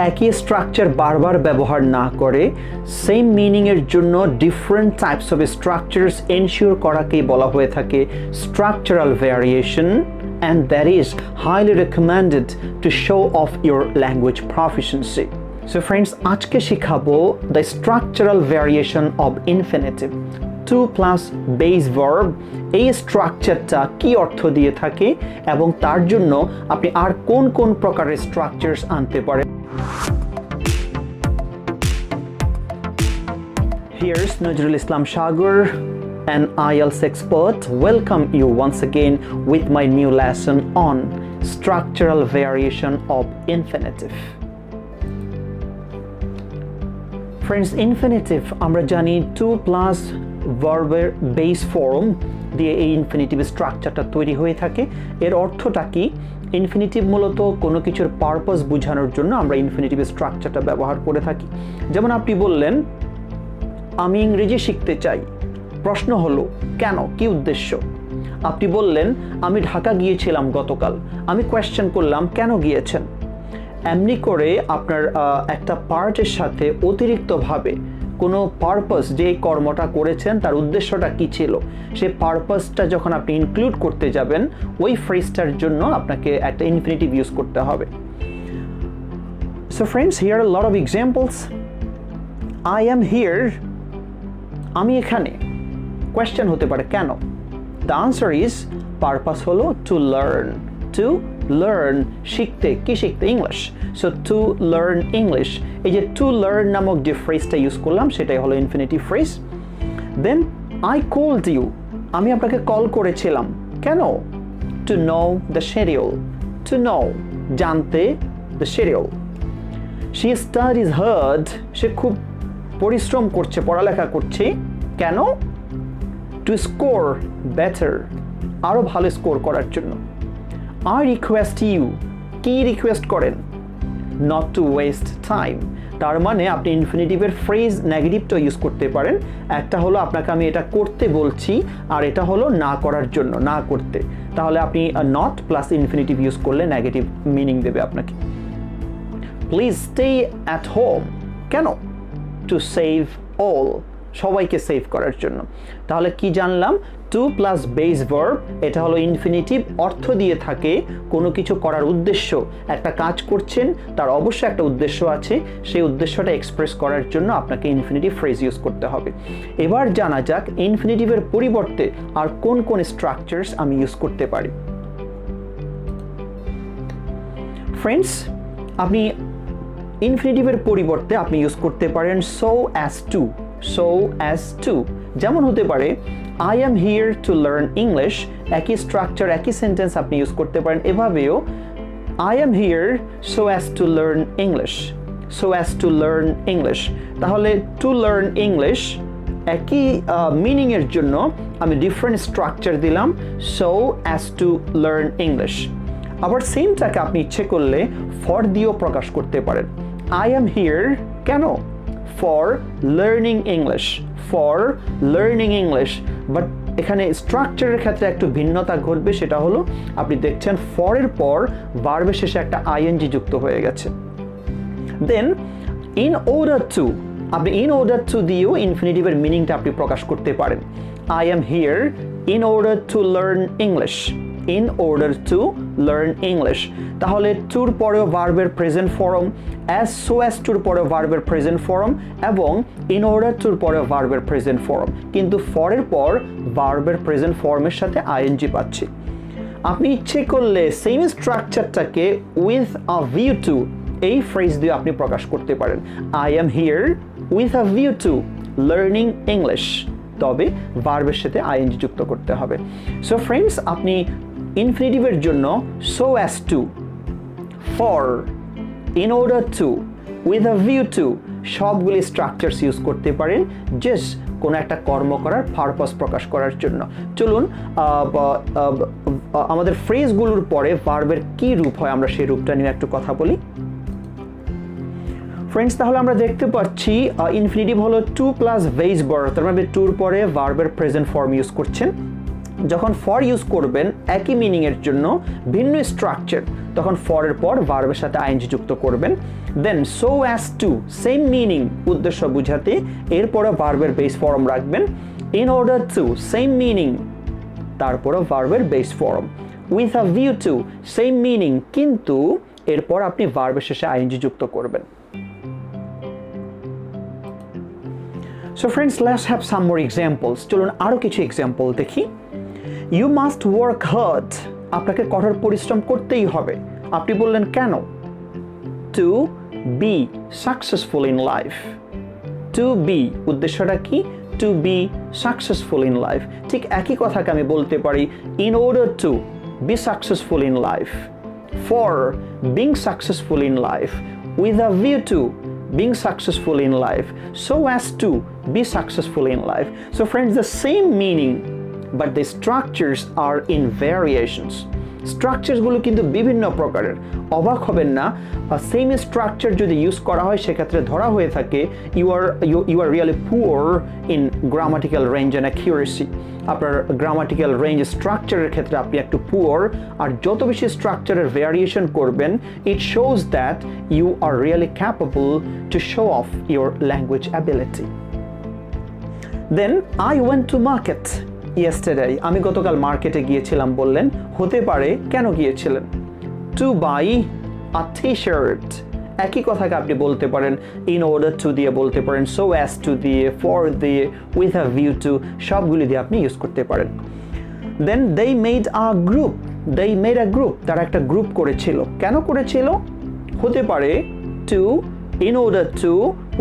একই স্ট্রাকচার বারবার ব্যবহার না করে সেম মিনিংয়ের জন্য different types of structures ensure করাকেই বলা হয়ে থাকে structural variation, and that is highly recommended to show off your language proficiency. So friends, আজকে শিখাবো the structural variation of infinitive, to plus base verb। এই স্ট্রাকচারটা কি অর্থ দিয়ে থাকে এবং তার জন্য আপনি আর কোন কোন প্রকারের স্ট্রাকচারস আনতে পারেন। Here's Nazrul Islam Sagar, an IELTS expert. Welcome you once again with my new lesson on structural variation of infinitive. Friends, infinitive আমরা জানি to plus ভার্বের বেস ফর্ম দিয়ে এই ইনফিনিটিভ স্ট্রাকচারটা তৈরি হয়ে থাকে। এর অর্থটা কি? ইনফিনিটিভ মূলত কোনো কিছুর পারপাস বোঝানোর জন্য আমরা ইনফিনিটিভ স্ট্রাকচারটা ব্যবহার করে থাকি। যেমন আপনি বললেন আমি ইংরেজি শিখতে চাই, প্রশ্ন হলো কেন, কি উদ্দেশ্য? আপনি বললেন আমি ঢাকা গিয়েছিলাম গতকাল, আমি কোয়েশ্চেন করলাম কেন গিয়েছেন? এমনি করে আপনার একটা পার্টের সাথে অতিরিক্তভাবে কোনো পারপাস, যে কর্মটা করেছেন তার উদ্দেশ্যটা কি ছিল, সেই পারপাসটা যখন আপনি ইনক্লুড করতে যাবেন ওই ফ্রেজটার জন্য আপনাকে একটা ইনফিনিটিভ ইউজ করতে হবে। So friends, here are lot of examples. I am here, আমি এখানে। কোয়েশ্চেন হতে পারে কেন? দ্য আনসার ইজ পারপাস হলো টু লার্ন। টু লার্ন, শিখতে। কি শিখতে? English. So to learn English, এই যে টু লার্ন নামক যে ফ্রেজটা ইউজ করলাম সেটাই হলো infinitive phrase. Then I called you, আমি আপনাকে কল করেছিলাম কেন? To know the schedule. To know, জানতে, the schedule. She studies hard, সে খুব পরিশ্রম করছে, পড়ালেখা করছে কেন? টু স্কোর বেটার, আরও ভালো স্কোর করার জন্য। আই রিকোয়েস্ট ইউ, কি রিকোয়েস্ট করেন? Not to waste time. তার মানে আপনি ইনফিনিটিভের ফ্রেজ নেগেটিভটা ইউজ করতে পারেন। একটা হলো আপনাকে আমি এটা করতে বলছি, আর এটা হলো না করার জন্য, না করতে। তাহলে আপনি নট প্লাস ইনফিনিটিভ ইউজ করলে নেগেটিভ মিনিং দেবে আপনাকে। প্লিজ স্টে অ্যাট হোম, কেন? টু সেভ অল, সবাইকে সেভ করার জন্য। তাহলে কি জানলাম? টু প্লাস বেস ভার্ব, এটা হলো ইনফিনিটিভ, অর্থ দিয়ে থাকে কোনো কিছু করার উদ্দেশ্য। একটা কাজ করছেন, তার অবশ্যই একটা উদ্দেশ্য আছে, সেই উদ্দেশ্যটা এক্সপ্রেস করার জন্য আপনাকে ইনফিনিটিভ ফ্রেজ ইউজ করতে হবে। এবার জানা যাক ইনফিনিটিভের পরিবর্তে আর কোন কোন স্ট্রাকচারস আমি ইউজ করতে পারি। ফ্রেন্ডস, আপনি ইনফিনিটিভের পরিবর্তে আপনি ইউজ করতে পারেন so as to. So as to যেমন হতে পারে I am here two learn English, একই স্ট্রাকচার, একই সেন্টেন্স আপনি ইউজ করতে পারেন এভাবেও। I am here so as to learn English. So as to learn English, তাহলে টু লার্ন ইংলিশ একই মিনিংয়ের জন্য আমি ডিফারেন্ট স্ট্রাকচার দিলাম, so as to learn English. আবার সেমটাকে আপনি ইচ্ছে করলে ফর দিয়েও প্রকাশ করতে পারেন। আই অ্যাম হিয়ার কেন? For learning English. For learning English. But এখানে স্ট্রাকচারের ক্ষেত্রে একটু ভিন্নতা ঘটবে, সেটা হলো আপনি দেখছেন ফরের পর ভার্বের শেষে একটা আইএনজি যুক্ত হয়ে গেছে। দেন ইন অর্ডার টু, আপনি ইন অর্ডার টু দিয়েও ইনফিনিটিভের মিনিংটা আপনি প্রকাশ করতে পারেন। I am here in order to learn English. In order to learn English, তাহলে টুর পরেও ভার্বের present form, as so as টুর পরেও ভার্বের প্রেজেন্ট ফর্ম এবং ইন অর্ডার টুর পরেও ভার্বের প্রেজেন্ট ফর্ম, কিন্তু ফরের পর ভার্বের প্রেজেন্ট ফর্মের সাথে আইএনজি পাচ্ছি। আপনি ইচ্ছে করলে সেম স্ট্রাকচারটাকে উইথ আ ভিউ টু এই ফ্রেজ দিয়ে আপনি প্রকাশ করতে পারেন। I am here with a view to learning English, তবে ভার্বের সাথে আইএনজি যুক্ত করতে হবে। সো ফ্রেন্ডস, আপনি ইনফিনিটিভের জন্য so as to, for, in order two, with a view two সবগুলি স্ট্রাকচারস ইউজ করতে পারেন জাস্ট কোনো একটা কর্ম করার পারপাস প্রকাশ করার জন্য। চলুন আমাদের ফ্রেজগুলোর পরে ভার্বের কি রূপ হয় আমরা সেই রূপটা নিয়ে একটু কথা বলি। ফ্রেন্ডস, তাহলে আমরা দেখতে পাচ্ছি ইনফিনিটিভ হলো টু প্লাস বেস ভার্ব, তার মানে টুর পরে ভার্বের প্রেজেন্ট ফর্ম ইউজ করছেন। যখন ফর ইউজ করবেন একই মিনিংয়ের জন্য ভিন্ন স্ট্রাকচার, তখন for এর পর ভার্বের সাথে ing যুক্ত করবেন। দেন so as to, same meaning, উদ্দেশ্য বুঝাতে এরপরে ভার্বের বেস ফর্ম রাখবেন। in order to, same meaning, তারপরে ভার্বের base form. with a view to, same meaning, কিন্তু এরপর আপনি ভার্বের শেষে ing যুক্ত করবেন। So friends, let's have some more examples. চলুন আরো কিছু এক্সাম্পল দেখি। You must work hard. আপনাকে কঠোর পরিশ্রম করতেই হবে। আপনি বললেন কেন? To be successful in life. To be, উদ্দেশ্যটা কি? To be successful in life. ঠিক একই কথাকে আমি বলতে পারি in order to be successful in life. For being successful in life. With a view to being successful in life. So as to be successful in life. So friends, the same meaning, but the structures are in variations. Structures গুলো কিন্তু বিভিন্ন প্রকারের। অবাক হবেন না, same structure যদি use করা হয় সেক্ষেত্রে ধরা হয়ে থাকে you are really poor in grammatical range and accuracy. আপনার গ্রামাটিক্যাল রেঞ্জ স্ট্রাকচারের ক্ষেত্রে আপনি একটু পুয়ার, আর যত বেশি স্ট্রাকচারের ভ্যারিয়েশন করবেন, it shows that you are really capable to show of your language ability. Then I went to market yesterday, আমি গতকাল মার্কেটে গিয়েছিলাম বললেন, হতে পারে কেন গিয়েছিলেন? To buy a T shirt, একই কথাকে আপনি বলতে পারেন in order to দিয়ে বলতে পারেন, so as to দিয়ে, for দিয়ে, with a view to, সবগুলি দিয়ে আপনি ইউজ করতে পারেন। Then they made a group. They made a group. তারা একটা গ্রুপ করেছিল। কেন করেছিল? হতে পারে to, in order to,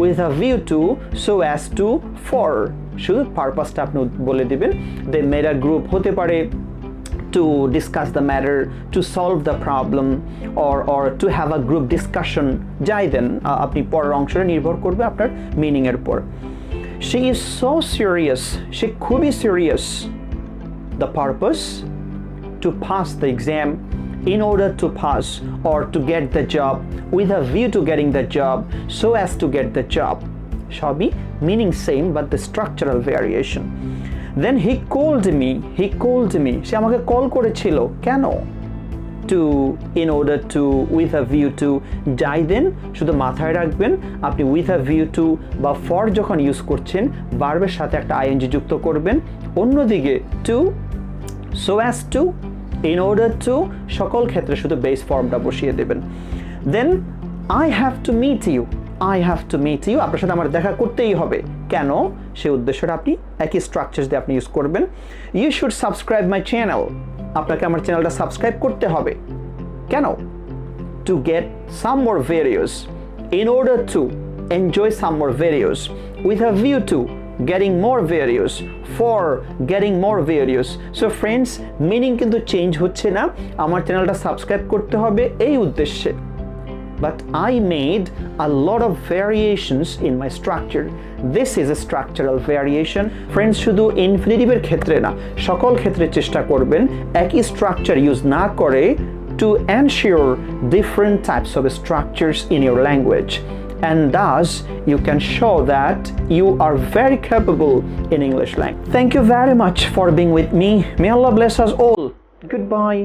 with a view to, so as to, for, শুধু পারপাসটা আপনি বলে দিবেন। They made a group, হতে পারে to discuss the matter, to solve the problem, or to have a group discussion, যাই দেন, আপনি পরের অংশটা নির্ভর করবে আপনার মিনিং এর উপর। She is so serious, সে খুবই serious. The purpose, to pass the exam, in order to pass, or to get the job, with a view to getting the job, so as to get the job. সবই meaning same but the structural variation. Then he called me, সে আমাকে call করেছিল, কেন? To, in order to, with a view to, যাই দেন শুধু মাথায় রাখবেন আপনি with a view to বা for যখন ইউজ করছেন ভার্বের সাথে একটা ing যুক্ত করবেন। অন্যদিকে to, so as to, in order to, সকল ক্ষেত্রে শুধু বেস ফর্মটা বসিয়ে দেবেন। Then I have to meet you, আপনার সাথে আমার দেখা করতেই হবে, কেন? সেই উদ্দেশ্যটা আপনি একই স্ট্রাকচার দিয়ে আপনি ইউজ করবেন। You should subscribe my channel, আপনাকে আমার চ্যানেলটা সাবস্ক্রাইব করতে হবে, কেন? To get some more videos, in order to enjoy some more videos, with a view to getting more videos, for getting more videos. So friends, meaning কিন্তু change হচ্ছে না, আমার চ্যানেলটা সাবস্ক্রাইব করতে হবে এই উদ্দেশ্যে। But I made a lot of variations in my structure. This is a structural variation. Friends, শুধু ইনফিনিটিভের ক্ষেত্রে না, সকল ক্ষেত্রে চেষ্টা করবেন একই স্ট্রাকচার ইউজ না করে to ensure different types of structures in your language. And thus, you can show that you are very capable in English language. Thank you very much for being with me. May Allah bless us all. Goodbye.